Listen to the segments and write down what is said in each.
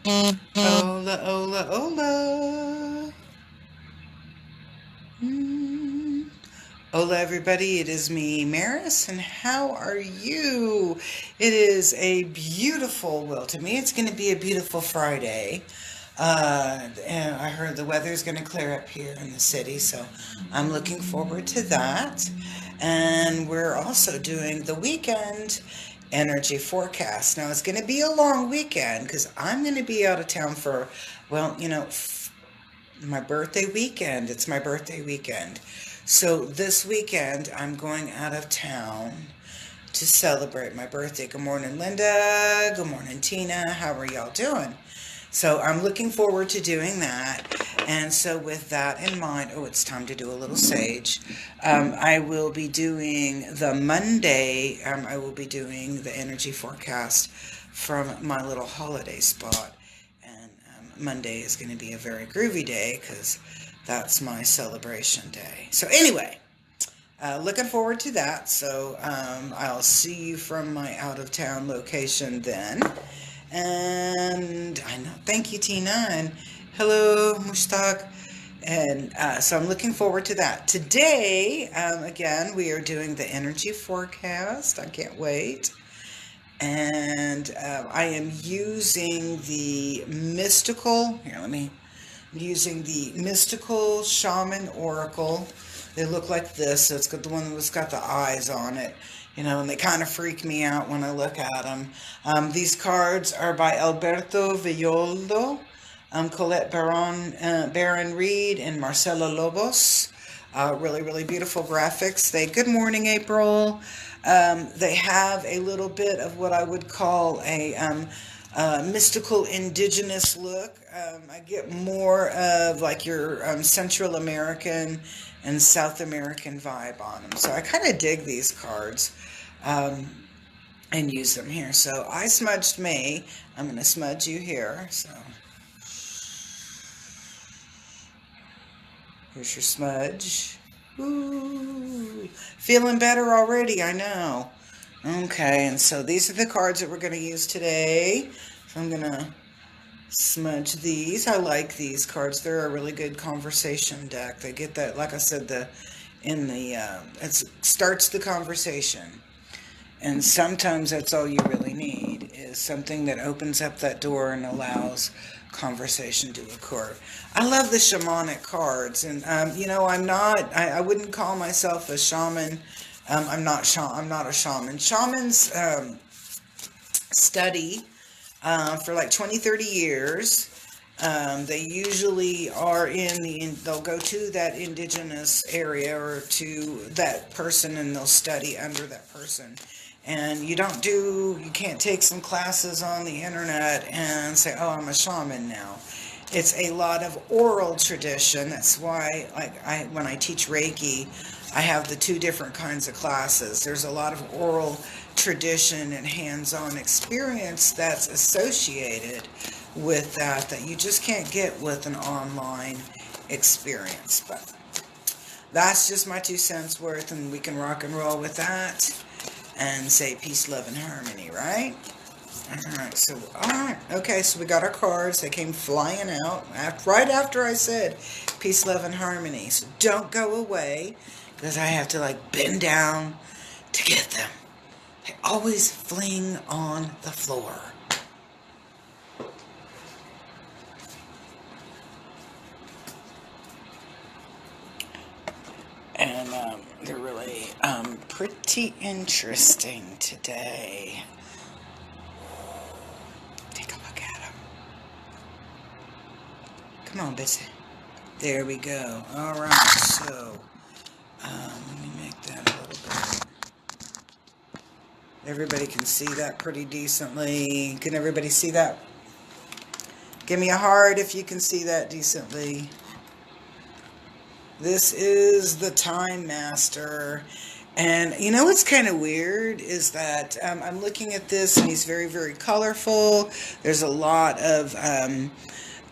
Hola, hola, hola. Mm. Hola, everybody. It is me, Maris, and how are you? It is a beautiful, well, to me, it's going to be a beautiful Friday. And I heard the weather's going to clear up here in the city, so I'm looking forward to that. And we're also doing the weekend energy forecast. Now, it's going to be a long weekend because I'm going to be out of town for, well, my birthday weekend. It's my birthday weekend. So this weekend, I'm going out of town to celebrate my birthday. Good morning, Linda. Good morning, Tina. How are y'all doing? So I'm looking forward to doing that. And so, with that in mind, oh, it's time to do a little sage. I will be doing the Monday, I will be doing the energy forecast from my little holiday spot. And Monday is going to be a very groovy day because that's my celebration day. So, anyway, looking forward to that. So, I'll see you from my out of town location then. And I know, thank you, Tina, and hello, Mushtaq. And so I'm looking forward to that. Today, again, we are doing the energy forecast. I can't wait. And I am using the mystical, here, I'm using the mystical shaman oracle. They look like this. So it's got the one that's got the eyes on it, and they kind of freak me out when I look at them. These cards are by Alberto Villoldo, Colette Baron Reed, and Marcela Lobos. Really, really beautiful graphics. Good morning, April. They have a little bit of what I would call a mystical indigenous look. I get more of like your Central American and South American vibe on them. So I kind of dig these cards and use them here. So I smudged me. I'm going to smudge you here. So here's your smudge. Ooh, feeling better already, I know. Okay, and so these are the cards that we're going to use today. So I'm going to smudge these. I like these cards. They're a really good conversation deck. They get that, like I said, it starts the conversation. And sometimes that's all you really need is something that opens up that door and allows conversation to occur. I love the shamanic cards, and I wouldn't call myself a shaman. I'm not a shaman. Shamans study for like 20, 30 years. They usually are they'll go to that indigenous area or to that person and they'll study under that person. And you can't take some classes on the internet and say, oh, I'm a shaman now. It's a lot of oral tradition. That's why, when I teach Reiki, I have the two different kinds of classes. There's a lot of oral tradition and hands-on experience that's associated with that you just can't get with an online experience. But that's just my 2 cents worth, and we can rock and roll with that and say peace, love, and harmony, right? Alright, okay, so we got our cards. They came flying out right after I said peace, love, and harmony. So don't go away, because I have to bend down to get them. They always fling on the floor. And they're really pretty interesting today. Take a look at them. Come on, Bitsy. There we go. All right, so let me make that a little bit. Everybody can see that pretty decently. Can everybody see that? Give me a heart if you can see that decently. This is the Time Master. And you know what's kind of weird is that I'm looking at this and he's very, very colorful. There's a lot of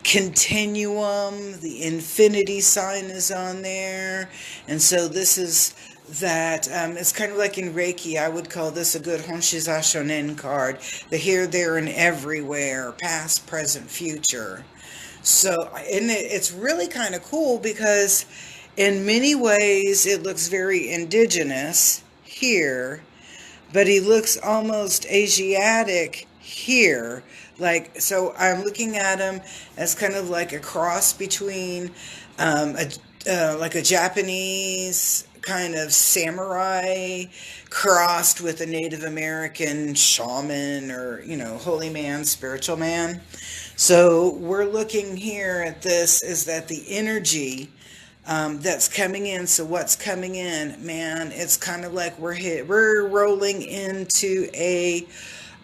continuum. The infinity sign is on there. And so this is that it's kind of like in Reiki. I would call this a good Honshiza Shonen card. The here, there, and everywhere, past, present, future. So, and it's really kind of cool because in many ways it looks very indigenous here, but he looks almost Asiatic here. Like, so I'm looking at him as kind of like a cross between like a Japanese kind of samurai crossed with a Native American shaman or, holy man, spiritual man. So we're looking here at this is that the energy that's coming in. So what's coming in, man? It's kind of like we're rolling into a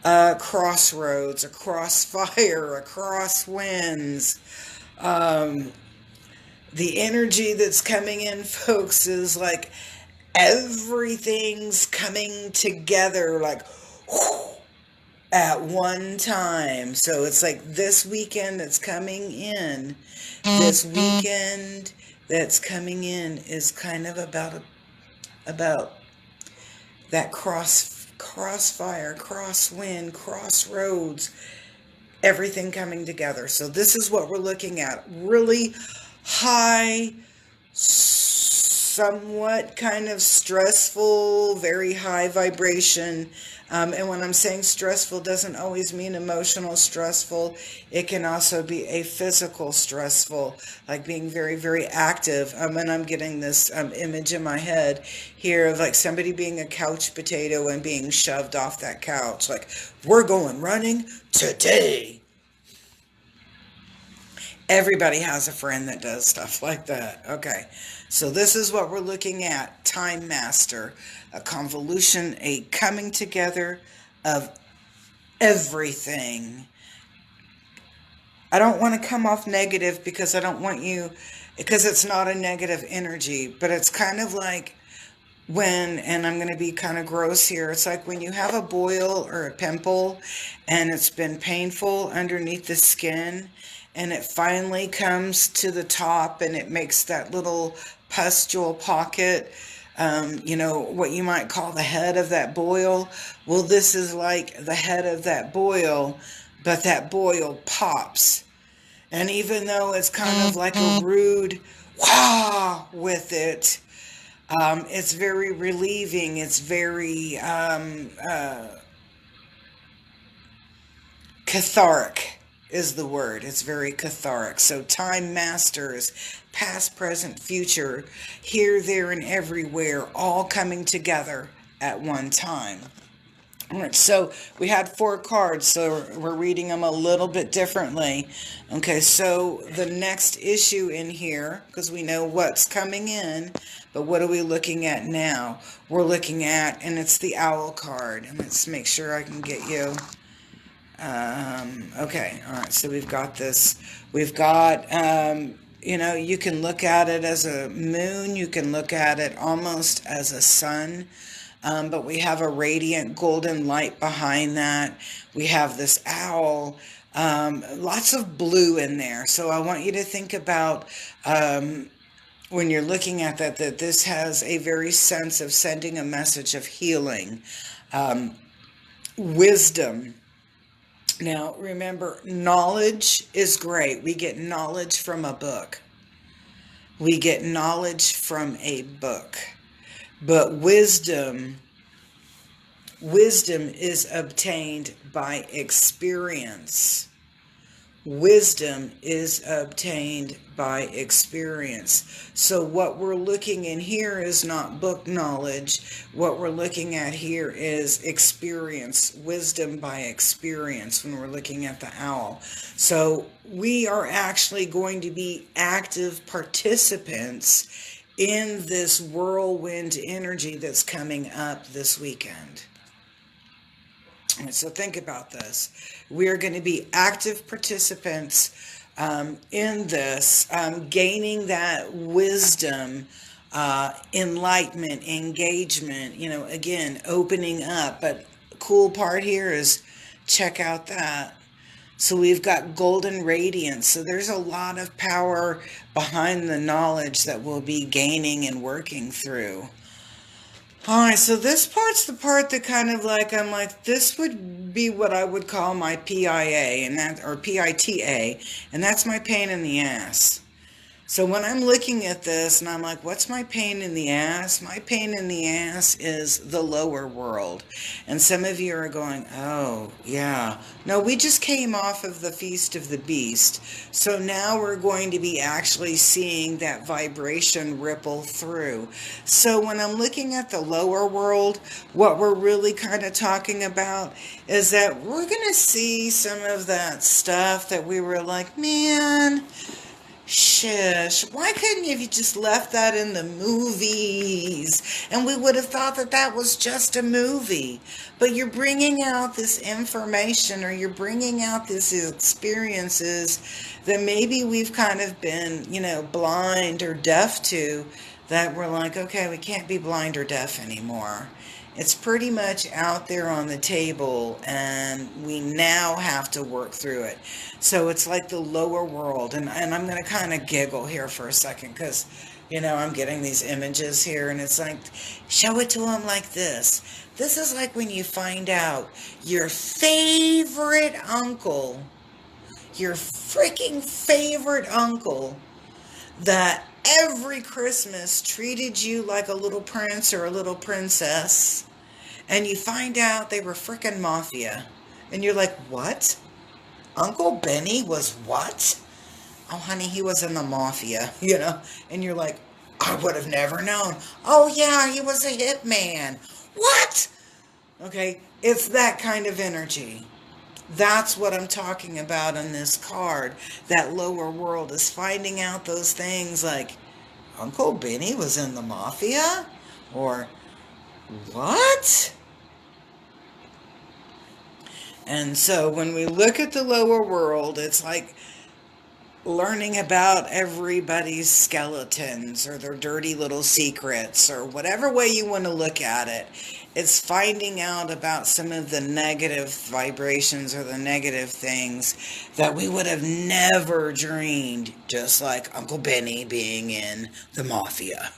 crossroads, a crossfire, a crosswinds. Um, the energy that's coming in, folks, is like everything's coming together, like at one time. So it's like this weekend that's coming in. This weekend that's coming in is kind of about that crossfire, crosswind, crossroads, everything coming together. So this is what we're looking at. Really high, somewhat kind of stressful, very high vibration. And when I'm saying stressful, doesn't always mean emotional stressful. It can also be a physical stressful, like being very, very active. And I'm getting this image in my head here of like somebody being a couch potato and being shoved off that couch. Like, we're going running today. Everybody has a friend that does stuff like that. Okay, so this is what we're looking at. Time Master, a convolution, a coming together of everything. I don't want to come off negative because I don't want you, because it's not a negative energy, but it's kind of like when, and I'm going to be kind of gross here, it's like when you have a boil or a pimple and it's been painful underneath the skin and it finally comes to the top and it makes that little pustule pocket, what you might call the head of that boil. Well, this is like the head of that boil, but that boil pops. And even though it's kind of like a rude wah with it, it's very relieving. It's very cathartic is the word. It's very cathartic. So time masters, past, present, future, here, there, and everywhere, all coming together at one time. All right, so we had 4 cards, so we're reading them a little bit differently. Okay, so the next issue in here, because we know what's coming in, but what are we looking at now? We're looking at, and it's the owl card. Let's make sure I can get you. Okay, all right, so we've got this. We've got, you can look at it as a moon. You can look at it almost as a sun. But we have a radiant golden light behind that. We have this owl, lots of blue in there. So I want you to think about when you're looking at that this has a very sense of sending a message of healing, wisdom. Now, remember, knowledge is great. We get knowledge from a book. We get knowledge from a book. But wisdom is obtained by experience. Wisdom is obtained by experience. So what we're looking in here is not book knowledge. What we're looking at here is experience, wisdom by experience when we're looking at the owl. So we are actually going to be active participants in this whirlwind energy that's coming up this weekend. So think about this. We are going to be active participants in this, gaining that wisdom, enlightenment, engagement, again, opening up. But the cool part here is check out that. So we've got golden radiance. So there's a lot of power behind the knowledge that we'll be gaining and working through. All right, so this part's the part that kind of like I'm like this would be what I would call my PIA and that or PITA, and that's my pain in the ass. So when I'm looking at this and I'm like, what's my pain in the ass? My pain in the ass is the lower world. And some of you are going, oh, yeah. No, we just came off of the Feast of the Beast. So now we're going to be actually seeing that vibration ripple through. So when I'm looking at the lower world, what we're really kind of talking about is that we're going to see some of that stuff that we were like, man, shush, why couldn't you have just left that in the movies? And we would have thought that that was just a movie. But you're bringing out this information or you're bringing out these experiences that maybe we've kind of been, blind or deaf to, that we're like, okay, we can't be blind or deaf anymore. It's pretty much out there on the table, and we now have to work through it. So it's like the lower world, and I'm going to kind of giggle here for a second because, I'm getting these images here, and it's like, show it to them like this. This is like when you find out your favorite uncle, your freaking favorite uncle, that every Christmas treated you like a little prince or a little princess, and you find out they were frickin' mafia. And you're like, what? Uncle Benny was what? Oh, honey, he was in the mafia, And you're like, I would have never known. Oh, yeah, he was a hitman. What? Okay, it's that kind of energy. That's what I'm talking about in this card. That lower world is finding out those things like, Uncle Benny was in the mafia? Or, what? And so when we look at the lower world, it's like learning about everybody's skeletons or their dirty little secrets or whatever way you want to look at it. It's finding out about some of the negative vibrations or the negative things that we would have never dreamed, just like Uncle Benny being in the mafia.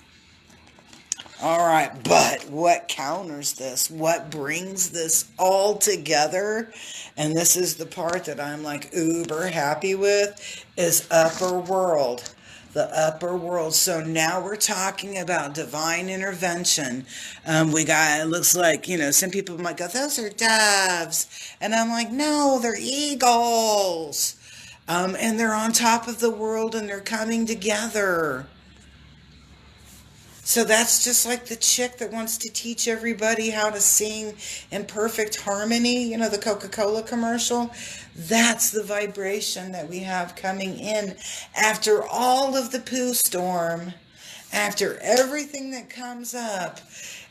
All right, but what counters this? What brings this all together? And this is the part that I'm like uber happy with, is upper world. The upper world. So now we're talking about divine intervention. We got, it looks like, some people might go, those are doves. And I'm like, no, they're eagles. And they're on top of the world and they're coming together. So that's just like the chick that wants to teach everybody how to sing in perfect harmony, the Coca-Cola commercial. That's the vibration that we have coming in after all of the poo storm, after everything that comes up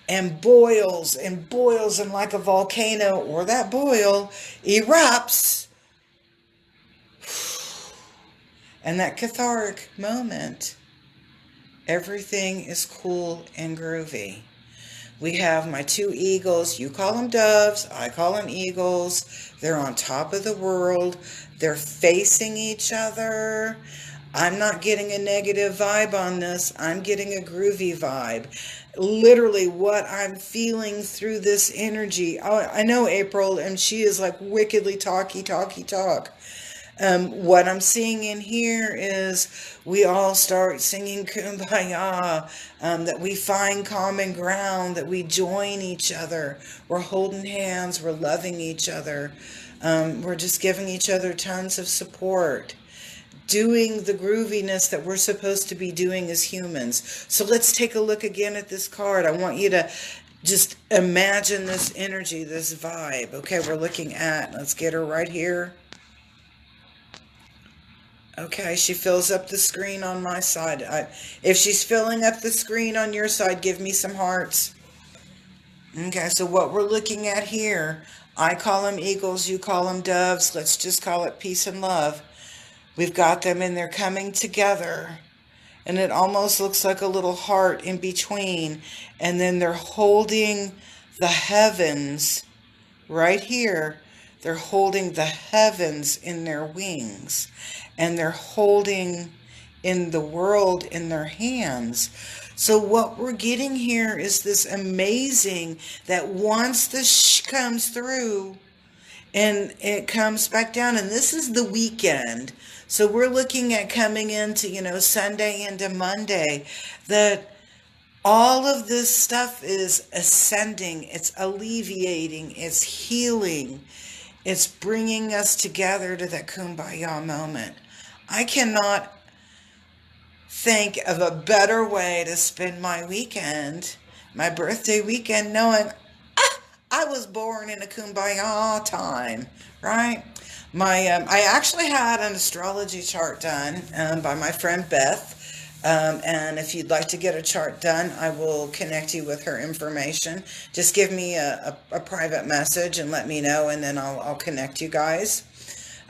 and boils and boils and like a volcano or that boil erupts. And that cathartic moment, everything is cool and groovy. We have my two eagles. You call them doves. I call them eagles. They're on top of the world. They're facing each other. I'm not getting a negative vibe on this. I'm getting a groovy vibe. Literally what I'm feeling through this energy. I know April, and she is like wickedly talk. What I'm seeing in here is we all start singing Kumbaya, that we find common ground, that we join each other. We're holding hands, we're loving each other. We're just giving each other tons of support. Doing the grooviness that we're supposed to be doing as humans. So let's take a look again at this card. I want you to just imagine this energy, this vibe. Okay, we're looking at, let's get her right here. Okay, she fills up the screen on my side. If she's filling up the screen on your side, give me some hearts. Okay, so what we're looking at here, I call them eagles, you call them doves. Let's just call it peace and love. We've got them and they're coming together. And it almost looks like a little heart in between. And then they're holding the heavens right here. They're holding the heavens in their wings. And they're holding in the world in their hands. So what we're getting here is this amazing that once the comes through and it comes back down, and this is the weekend. So we're looking at coming into, Sunday into Monday, that all of this stuff is ascending, it's alleviating, it's healing, it's bringing us together to that kumbaya moment. I cannot think of a better way to spend my weekend, my birthday weekend, knowing I was born in a kumbaya time, right? I actually had an astrology chart done by my friend Beth. And if you'd like to get a chart done, I will connect you with her information. Just give me a private message and let me know, and then I'll connect you guys.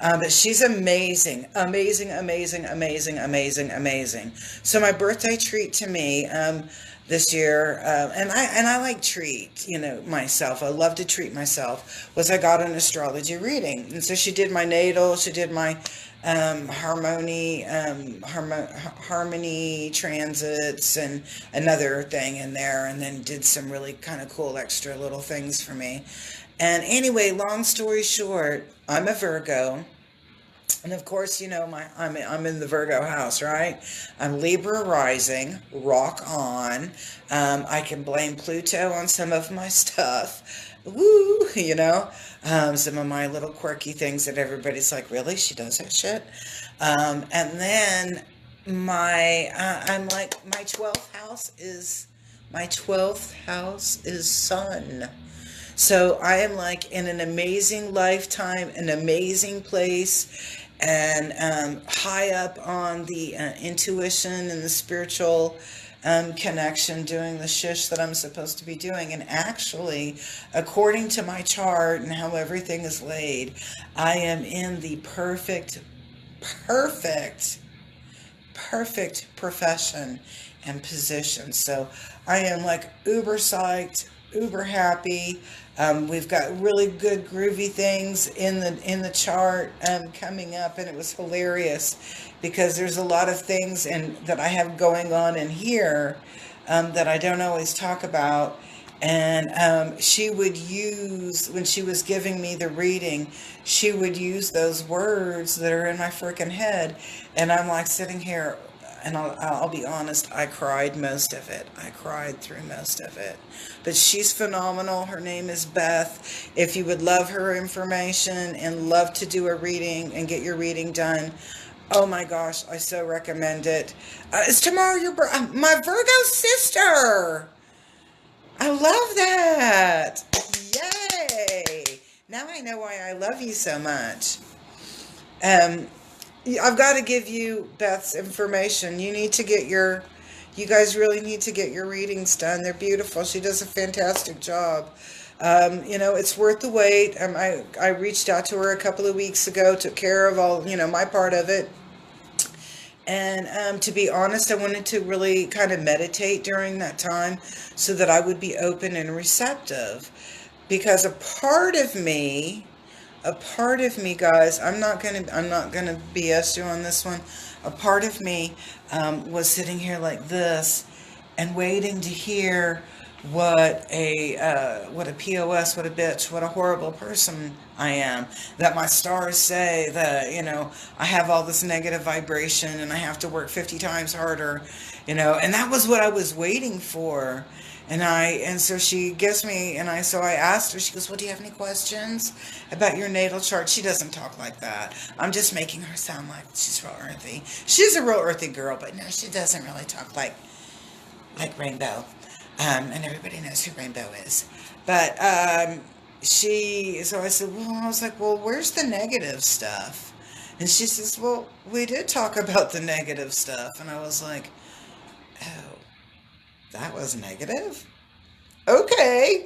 But she's amazing, amazing, amazing, amazing, amazing, amazing. So my birthday treat to me this year, and I like treat, myself. I love to treat myself. Was I got an astrology reading, and so she did my natal, she did my harmony transits and another thing in there, and then did some really kind of cool extra little things for me. And anyway, long story short, I'm a Virgo. And of course, I'm in the Virgo house, right? I'm Libra rising, rock on. I can blame Pluto on some of my stuff. Woo, some of my little quirky things that everybody's like, really? She does that shit? And then I'm like, my 12th house is Sun. So I am like in an amazing lifetime, an amazing place, and high up on the intuition and the spiritual connection, doing the shish that I'm supposed to be doing. And actually, according to my chart and how everything is laid, I am in the perfect, perfect profession and position. So I am like uber psyched, uber happy. We've got really good groovy things in the chart coming up, and it was hilarious because there's a lot of things that I have going on in here that I don't always talk about. And she would use, when she was giving me the reading, she would use those words that are in my freaking head, and I'm like sitting here. And I'll be honest, I cried most of it. I cried through most of it. But she's phenomenal. Her name is Beth. If you would love her information and love to do a reading and get your reading done, oh my gosh, I so recommend it. Is tomorrow my Virgo sister? I love that. Yay. Now I know why I love you so much. I've got to give you Beth's information. You guys really need to get your readings done. They're beautiful. She does a fantastic job. It's worth the wait. I reached out to her a couple of weeks ago, took care of all, my part of it. And to be honest, I wanted to really kind of meditate during that time so that I would be open and receptive. Because a part of me, guys, I'm not gonna BS you on this one. A part of me was sitting here like this and waiting to hear what a POS, what a bitch, what a horrible person I am. That my stars say that I have all this negative vibration and I have to work 50 times harder, and that was what I was waiting for. And so she gives me, so I asked her, she goes, well, do you have any questions about your natal chart? She doesn't talk like that. I'm just making her sound like she's real earthy. She's a real earthy girl, but no, she doesn't really talk like Rainbow. And everybody knows who Rainbow is. But, so I said, I was like, well, where's the negative stuff? And she says, well, we did talk about the negative stuff. And I was like, oh. That was negative? Okay,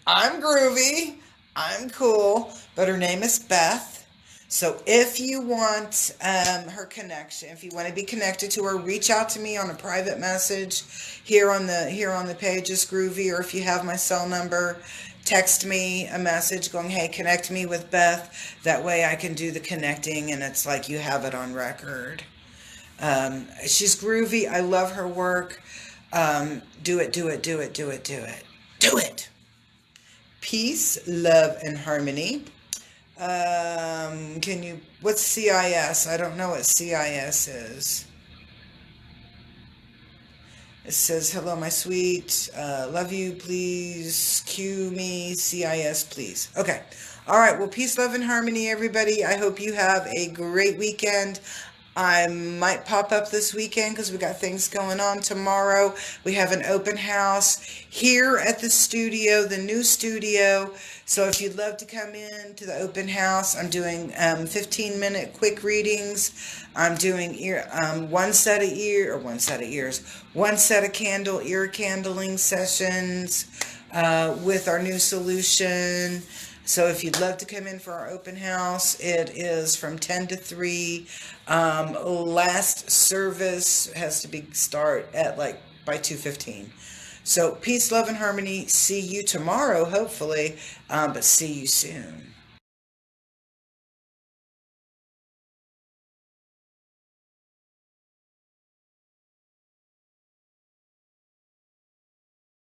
I'm groovy, I'm cool, but her name is Beth. So if you want her connection, if you want to be connected to her, reach out to me on a private message here on the page is groovy, or if you have my cell number, text me a message going, hey, connect me with Beth. That way I can do the connecting, and it's like you have it on record. She's groovy. I love her work. Do it, do it, do it, do it, do it. Do it. Peace, love, and harmony. What's CIS? I don't know what CIS is. It says, hello, my sweet. Love you, please. Cue me. CIS, please. Okay. All right. Well, peace, love, and harmony, everybody. I hope you have a great weekend. I might pop up this weekend because we got things going on tomorrow. We have an open house here at the studio, the new studio. So if you'd love to come in to the open house, I'm doing 15-minute quick readings. I'm doing one set of ear candling sessions with our new solution. So if you'd love to come in for our open house, it is from 10 to 3. Last service has to be start at by 2:15. So peace, love, and harmony. See you tomorrow, hopefully, but see you soon.